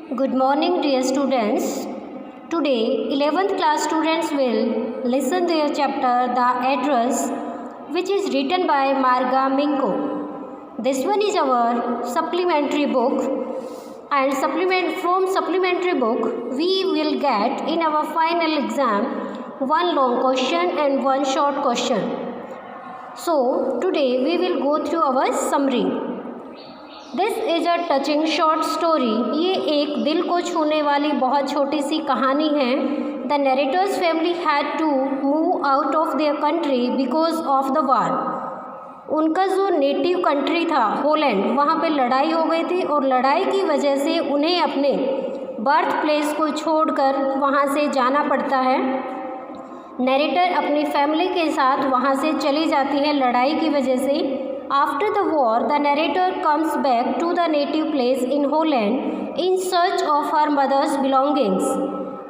Good morning, dear students. Today, 11th class students will listen their chapter The Address, which is written by Marga Minko. This one is our supplementary book, and from supplementary book we will get in our final exam one long question and one short question. So today we will go through our summary. This is a touching short story. ये एक दिल को छूने वाली बहुत छोटी सी कहानी है. The narrator's family had to move out of their country because of the war. उनका जो नेटिव कंट्री था हॉलैंड, वहाँ पे लड़ाई हो गई थी और लड़ाई की वजह से उन्हें अपने बर्थ प्लेस को छोड़कर वहाँ से जाना पड़ता है. नरेटर अपनी फैमिली के साथ वहाँ से चली जाती है लड़ाई की वजह से. After the war, the narrator comes back to the native place in Holland in search of her mother's belongings.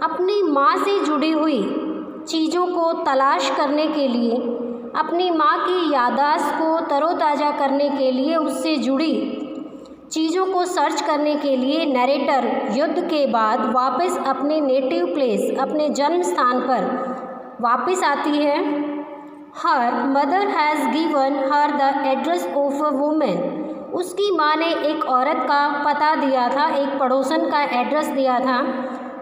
अपनी माँ से जुड़ी हुई चीज़ों को तलाश करने के लिए, अपनी माँ की याददाश्त को तरोताज़ा करने के लिए, उससे जुड़ी चीज़ों को सर्च करने के लिए नरेटर युद्ध के बाद वापस अपने नेटिव प्लेस, अपने जन्म स्थान पर वापस आती है. Her mother has given her the address of a woman. उसकी माँ ने एक औरत का पता दिया था, एक पड़ोसन का एड्रेस दिया था.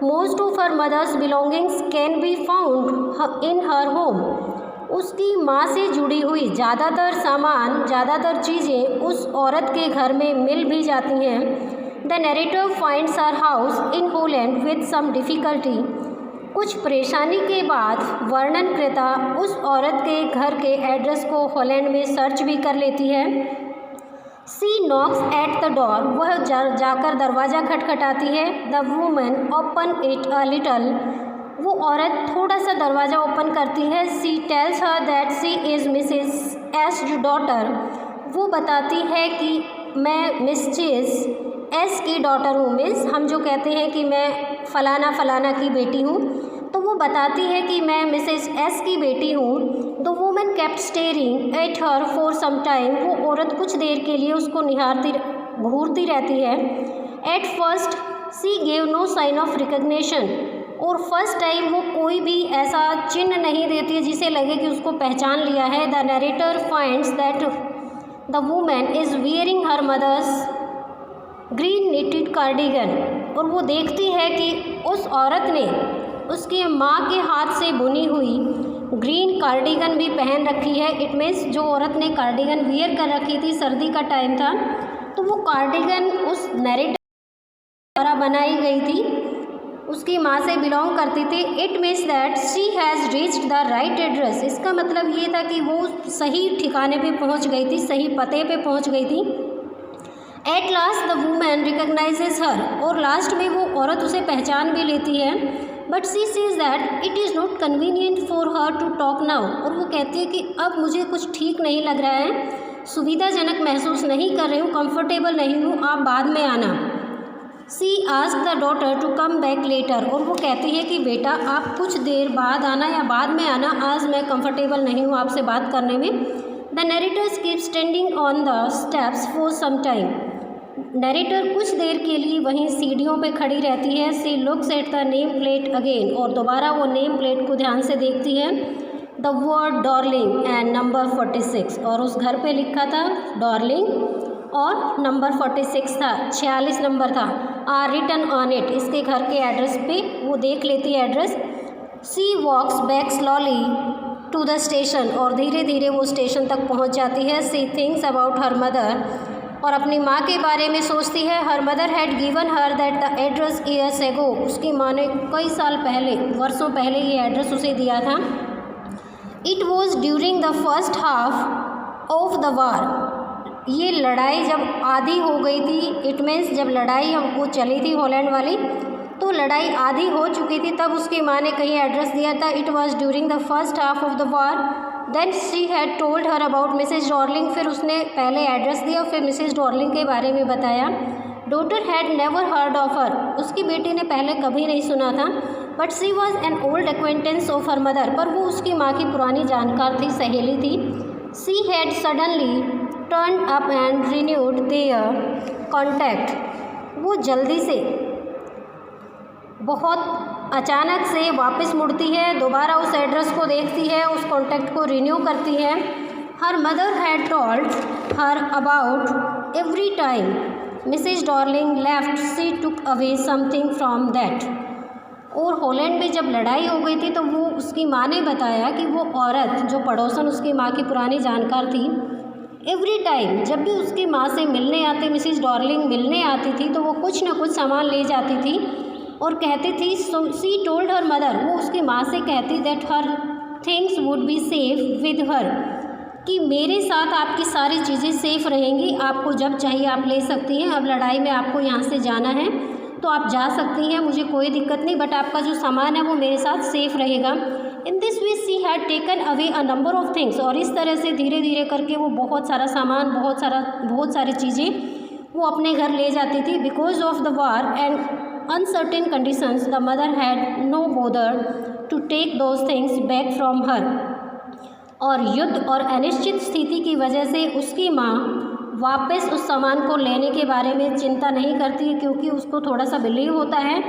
Most of her mother's belongings can be found in her home. उसकी माँ से जुड़ी हुई ज़्यादातर सामान, ज़्यादातर चीज़ें उस औरत के घर में मिल भी जाती हैं. The narrator finds her house in Holland with some difficulty. कुछ परेशानी के बाद वर्णनकर्ता उस औरत के घर के एड्रेस को हॉलैंड में सर्च भी कर लेती है. She knocks at the door. वह जाकर दरवाज़ा खटखटाती है. The woman open it a little. वो औरत थोड़ा सा दरवाज़ा ओपन करती है. She tells her that she is Mrs S daughter. वो बताती है कि मैं मिसेस एस की डॉटर हूँ. मिस हम जो कहते हैं कि मैं फ़लाना फ़लाना की बेटी हूँ, तो वो बताती है कि मैं मिसेस एस की बेटी हूँ. The woman kept staring at her for some time. वो औरत कुछ देर के लिए उसको घूरती रहती है. At first she gave no sign of recognition. और फर्स्ट टाइम वो कोई भी ऐसा चिन्ह नहीं देती है जिसे लगे कि उसको पहचान लिया है. The narrator finds that the woman is wearing her mother's green knitted cardigan. और वो देखती है कि उस औरत ने उसकी माँ के हाथ से बुनी हुई ग्रीन कार्डिगन भी पहन रखी है. इट मीन्स जो औरत ने कार्डिगन वियर कर रखी थी, सर्दी का टाइम था, तो वो कार्डिगन उस नरेटर द्वारा बनाई गई थी, उसकी माँ से बिलोंग करती थी. It means that she has reached the right address. इसका मतलब ये था कि वो सही ठिकाने पे पहुँच गई थी, सही पते पे पहुँच गई थी. At last the woman recognises her. और लास्ट में वो औरत उसे पहचान भी लेती है. But she says that it is not convenient for her to talk now. और वो कहती है कि अब मुझे कुछ ठीक नहीं लग रहा है, सुविधाजनक महसूस नहीं कर रही हूँ, कंफर्टेबल नहीं हूँ, आप बाद में आना. She ask the daughter to come back later. और वो कहती है कि बेटा आप कुछ देर बाद आना या बाद में आना, आज मैं कंफर्टेबल नहीं हूँ आपसे बात करने में. The narrator keep standing on the steps for some time. Narrator कुछ देर के लिए वहीं सीढ़ियों पे खड़ी रहती है. She looks at the name plate again. और दोबारा वो नेम प्लेट को ध्यान से देखती है. The word Darling and number 46. और उस घर पे लिखा था डॉर्लिंग और नंबर 46 था, 46 नंबर था. Are written on it. इसके घर के एड्रेस पे वो देख लेती है address. She walks back slowly to the station. और धीरे धीरे वो स्टेशन तक पहुँच जाती है. She thinks about her mother. और अपनी माँ के बारे में सोचती है. Her mother had given her that the address years ago. उसकी माँ ने कई साल पहले, वर्षों पहले ये एड्रेस उसे दिया था. It was during the first half of the वार. ये लड़ाई जब आधी हो गई थी, इट मीन्स जब लड़ाई हमको चली थी हॉलैंड वाली, तो लड़ाई आधी हो चुकी थी, तब उसकी माँ ने कहीं एड्रेस दिया था. It was during the first half of the war. Then she had told her about Mrs Darling. फिर उसने पहले एड्रेस दिया, फिर मिसेज डॉर्लिंग के बारे में बताया. Daughter had never heard of her. उसकी बेटी ने पहले कभी नहीं सुना था. But she was an old acquaintance of her mother. पर वो उसकी माँ की पुरानी जानकार थी, सहेली थी. She had suddenly turn up and renewed there contact. वो जल्दी से बहुत अचानक से वापस मुड़ती है, दोबारा उस एड्रेस को देखती है, उस कॉन्टैक्ट को रिन्यू करती है। Her mother had told her about every time Mrs Darling left she took away something from that. और हॉलैंड में जब लड़ाई हो गई थी तो वो उसकी माँ ने बताया कि वो औरत जो पड़ोसन उसकी माँ की पुरानी जानकार थी, एवरी टाइम जब भी उसकी माँ से मिलने आती, मिसेज डॉर्लिंग मिलने आती थी तो वो कुछ ना कुछ सामान ले जाती थी और कहती थी, शी टोल्ड हर मदर, वो उसकी माँ से कहती that her things would be safe with her, कि मेरे साथ आपकी सारी चीज़ें सेफ़ रहेंगी, आपको जब चाहिए आप ले सकती हैं। अब लड़ाई में आपको यहाँ से जाना है तो आप जा सकती हैं, मुझे कोई दिक्कत नहीं, बट आपका जो सामान है वो मेरे साथ सेफ़ रहेगा। In this way she had taken away a number of things, और इस तरह से धीरे धीरे करके वो बहुत सारा सामान, बहुत सारी चीज़ें वो अपने घर ले जाती थी। Because of the war and uncertain conditions the mother had no bother to take those things back from her. और युद्ध और अनिश्चित स्थिति की वजह से उसकी माँ वापस उस सामान को लेने के बारे में चिंता नहीं करती है, क्योंकि उसको थोड़ा सा बिलीव होता है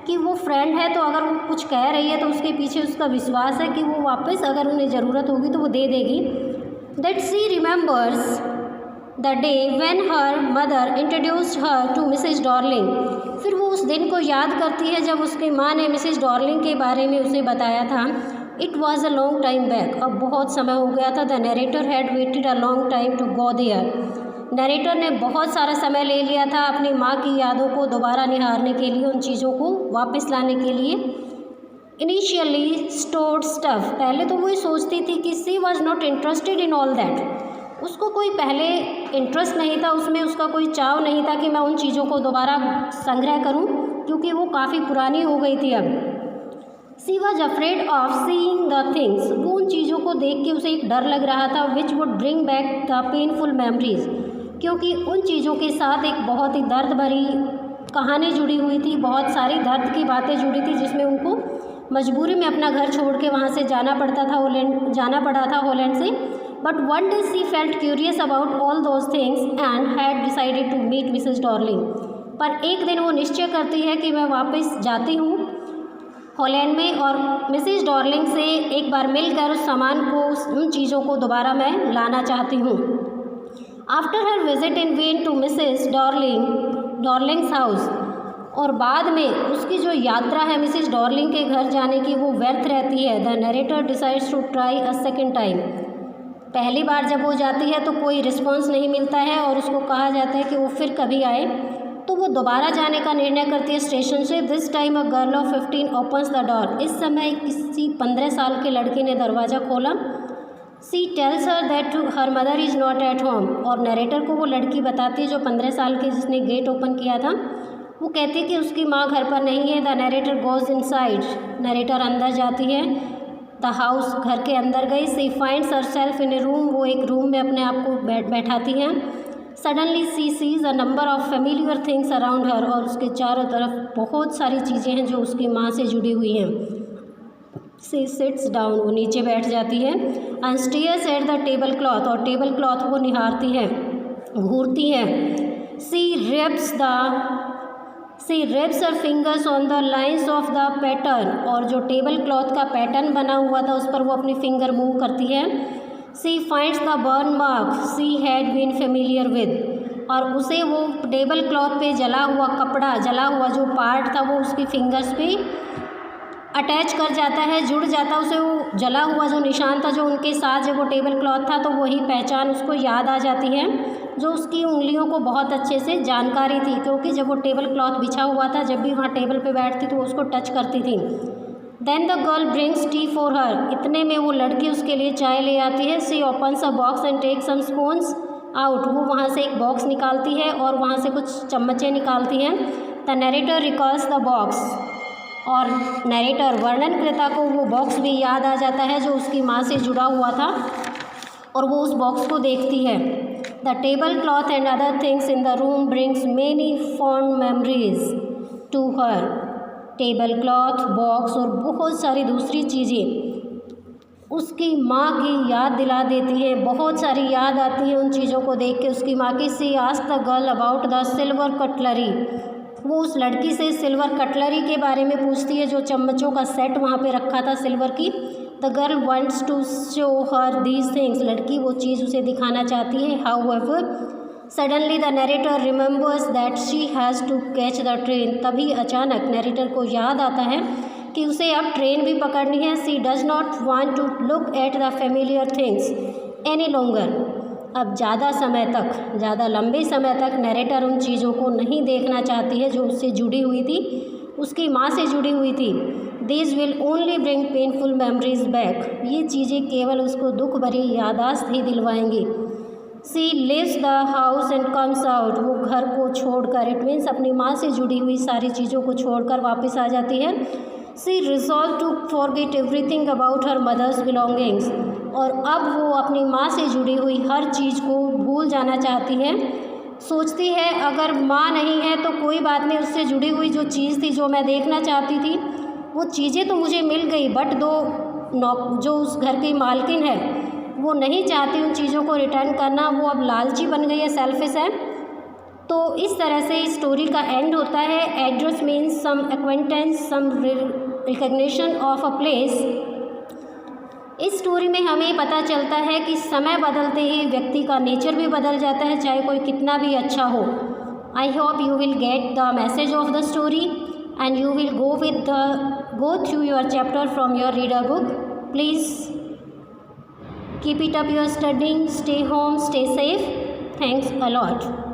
कि वो फ्रेंड है, तो अगर वो कुछ कह रही है तो उसके पीछे उसका विश्वास है कि वो वापस अगर उन्हें ज़रूरत होगी तो वो दे देगी। That she remembers the day when her mother introduced her to Mrs Darling. फिर वो उस दिन को याद करती है जब उसकी माँ ने मिसेज डॉर्लिंग के बारे में उसे बताया था। It was a long time back, अब बहुत समय हो गया था। The narrator had waited a long time to go there. Narrator ने बहुत सारा समय ले लिया था अपनी माँ की यादों को दोबारा निहारने के लिए, उन चीज़ों को वापस लाने के लिए। इनिशियली स्टोर्ड स्टफ, पहले तो वो सोचती थी कि she was not interested in all that, उसको कोई पहले इंटरेस्ट नहीं था उसमें, उसका कोई चाव नहीं था कि मैं उन चीज़ों को दोबारा संग्रह करूं, क्योंकि वो काफ़ी पुरानी हो गई थी अब। She was afraid of seeing the things, वो उन चीज़ों को देख के उसे एक डर लग रहा था, which would bring back the painful memories, क्योंकि उन चीज़ों के साथ एक बहुत ही दर्द भरी कहानी जुड़ी हुई थी, बहुत सारी दर्द की बातें जुड़ी थी, जिसमें उनको मजबूरी में अपना घर छोड़ के वहाँ से जाना पड़ा था हॉलैंड से। But one day she felt curious about all those things and had decided to meet Mrs Darling. पर एक दिन वो निश्चय करती है कि मैं वापस जाती हूँ हॉलैंड में और मिसेज डॉर्लिंग से एक बार मिलकर उस सामान को, उन चीज़ों को दोबारा मैं लाना चाहती हूँ। After her visit in vain to Mrs Dorling's house, और बाद में उसकी जो यात्रा है मिसेज डॉर्लिंग के घर जाने की वो व्यर्थ रहती है। The narrator decides to try a second time, पहली बार जब वो जाती है तो कोई रिस्पॉन्स नहीं मिलता है और उसको कहा जाता है कि वो फिर कभी आए, तो वो दोबारा जाने का निर्णय करती है स्टेशन से। This time a girl of 15 opens the door, इस समय किसी 15 साल के लड़के ने दरवाज़ा खोला। She tells her that her mother is not at home, और नरेटर को वो लड़की बताती है जो 15 साल की जिसने गेट ओपन किया था, वो कहती है कि उसकी माँ घर पर नहीं है। The narrator goes inside, narrator अंदर जाती है। द हाउस, घर के अंदर गई। She finds herself in a room, वो एक रूम में अपने आप को बैठाती हैं। Suddenly she sees a number of familiar things around her, और उसके चारों तरफ बहुत सारी चीज़ें हैं जो उसकी माँ से जुड़ी हुई हैं। सी सिट्स डाउन, वो नीचे बैठ जाती है। And stares at the table cloth, और टेबल क्लॉथ वो निहारती है, घूरती है। She rubs her fingers on the lines of the pattern, और जो टेबल क्लॉथ का पैटर्न बना हुआ था उस पर वो अपनी फिंगर मूव करती है। She finds the burn mark she had been familiar with, और उसे वो टेबल क्लॉथ पे जला हुआ कपड़ा, जला हुआ जो पार्ट था वो उसकी फिंगर्स पे अटैच कर जाता है, जुड़ जाता है। उसे वो जला हुआ जो निशान था जो उनके साथ जब वो टेबल क्लॉथ था तो वही पहचान उसको याद आ जाती है, जो उसकी उंगलियों को बहुत अच्छे से जानकारी थी, क्योंकि जब वो टेबल क्लॉथ बिछा हुआ था, जब भी वहाँ टेबल पे बैठती तो उसको टच करती थी। Then the girl brings tea for her, इतने में वो लड़की उसके लिए चाय ले आती है। She opens a box and take some spoons out, वो वहाँ से एक बॉक्स निकालती है और वहाँ से कुछ चम्मचें निकालती हैं। The narrator recalls the box, और नरेटर वर्णनकर्ता को वो बॉक्स भी याद आ जाता है जो उसकी माँ से जुड़ा हुआ था, और वो उस बॉक्स को देखती है। The table cloth and other things in the room brings many fond memories to her, table cloth, box और बहुत सारी दूसरी चीज़ें उसकी माँ की याद दिला देती हैं, बहुत सारी याद आती है उन चीज़ों को देख के उसकी माँ की। She asked the girl about the silver cutlery, वो उस लड़की से सिल्वर कटलरी के बारे में पूछती है, जो चम्मचों का सेट वहाँ पे रखा था सिल्वर की। The girl wants to show her these things, लड़की वो चीज़ उसे दिखाना चाहती है। However suddenly the narrator remembers that she has to catch the train, तभी अचानक नरेटर को याद आता है कि उसे अब ट्रेन भी पकड़नी है। She does not want to look at the familiar things any longer, अब ज़्यादा लंबे समय तक नरेटर उन चीज़ों को नहीं देखना चाहती है जो उससे जुड़ी हुई थी, उसकी माँ से जुड़ी हुई थी। This will only bring painful memories back, ये चीज़ें केवल उसको दुख भरी यादाश्त ही दिलवाएंगी। She leaves the house and comes out, वो घर को छोड़कर, इट मीन्स अपनी माँ से जुड़ी हुई सारी चीज़ों को छोड़कर वापस आ जाती है। She resolve to forget everything about her mother's belongings, और अब वो अपनी माँ से जुड़ी हुई हर चीज़ को भूल जाना चाहती है। सोचती है अगर माँ नहीं है तो कोई बात नहीं, उससे जुड़ी हुई जो चीज़ थी जो मैं देखना चाहती थी वो चीज़ें तो मुझे मिल गई, बट जो उस घर की मालकिन है वो नहीं चाहती उन चीज़ों को रिटर्न करना, वो अब लालची बन गई है, सेल्फिश है। तो इस तरह से इस स्टोरी का एंड होता है। Address means some acquaintance, some recognition of a place. इस स्टोरी में हमें पता चलता है कि समय बदलते ही व्यक्ति का नेचर भी बदल जाता है, चाहे कोई कितना भी अच्छा हो। I hope you will get the message of the story and you will go through your chapter from your reader book. Please keep it up your studying, stay home, stay safe. Thanks a lot.